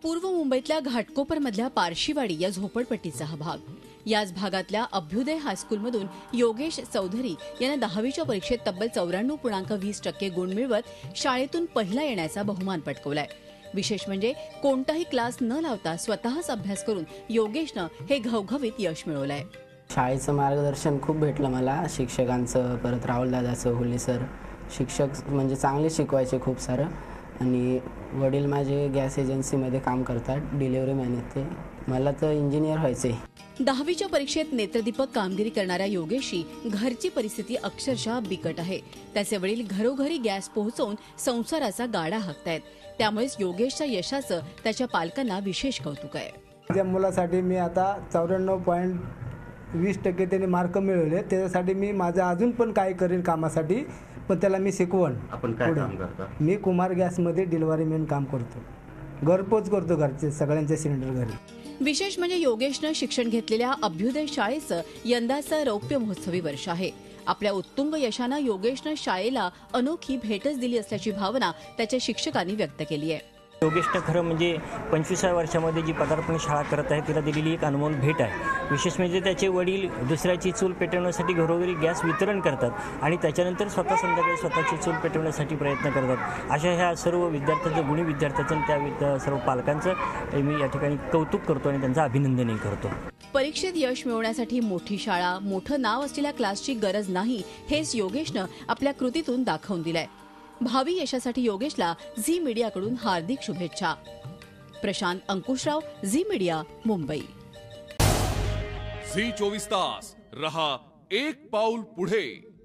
पूर्व मुंबईतल्या घाटकोपरमधल्या पारशीवाडी या झोपडपट्टीचा हा भाग. याच भागातल्या अभ्युदय हायस्कूलमधून योगेश चौधरी यानं 10वीच्या परीक्षेत तब्बल 94.20% गुण मिळवत शाळेतून पहिला येण्याचा बहुमान पटकावलाय. विशेष म्हणजे कोणताही क्लास न लावता स्वतःच अभ्यास करून योगेशनं हे घवघवीत यश मिळवलंय. शाळेचं मार्गदर्शन खूप भेटलं मला, शिक्षकांचं, परत राहुलदादाचं, हुल्ले सर शिक्षक म्हणजे चांगले शिकवायचे खूप सारं. आणि वडील माझे गॅस एजन्सीमध्ये काम करतात, डिलिव्हरी मॅन आहेत ते. मला तर इंजिनियर व्हायचे. 10वीच्या परीक्षेत नेत्रदीपक कामगिरी करणाऱ्या योगेशची घरची परिस्थिती अक्षरशः बिकट आहे. त्याचे वडील घरोघरी गॅस पोहोचवून संसाराचा गाडा हाकतायत. त्यामुळेच योगेशच्या यशाचं त्याच्या पालकांना विशेष कौतुक आहे. माझ्या मुलासाठी मी आता 94.20% त्याने मार्क मिळवले. त्याच्यासाठी मी माझं अजून पण काय करेन कामासाठी, पण त्याला मी शिकवण. आपण काय काम करता? मी कुमार गॅसमध्ये डिलिव्हरी मॅन काम करतो. घरपोच करतो, घरचे सगळ्यांचे सिलेंडर घरी. विशेष म्हणजे योगेशनं शिक्षण घेतलेल्या अभ्युदय शाळेचं यंदाचं रौप्य महोत्सवी वर्ष आहे. आपल्या उत्तुंग यशानं योगेशनं शाळेला अनोखी भेटच दिली असल्याची भावना त्याच्या शिक्षकांनी व्यक्त केली आहे. योगेशनं खरं म्हणजे 25व्या वर्षामध्ये जी पदार्पण शाळा करत आहे तिला दिलेली एक अनमोल भेट आहे. विशेष म्हणजे त्याचे वडील दुसऱ्याची चूल पेटवण्यासाठी घरोघरी गॅस वितरण करतात आणि त्याच्यानंतर स्वतः संध्याकाळी स्वतःची चूल पेटवण्यासाठी प्रयत्न करतात. अशा ह्या सर्व विद्यार्थ्यांचं, गुणी विद्यार्थ्यांचं, त्या सर्व पालकांचं मी या ठिकाणी कौतुक करतो आणि त्यांचं अभिनंदनही करतो. परीक्षेत यश मिळवण्यासाठी मोठी शाळा, मोठं नाव असलेल्या क्लासची गरज नाही, हेच योगेशनं आपल्या कृतीतून दाखवून दिलंय. भावी यशासाठी योगेशला झी मीडियाकडून हार्दिक शुभेच्छा. प्रशांत अंकुशराव, झी मीडिया, मुंबई. झी 24 तास रहा एक पाऊल पुढे.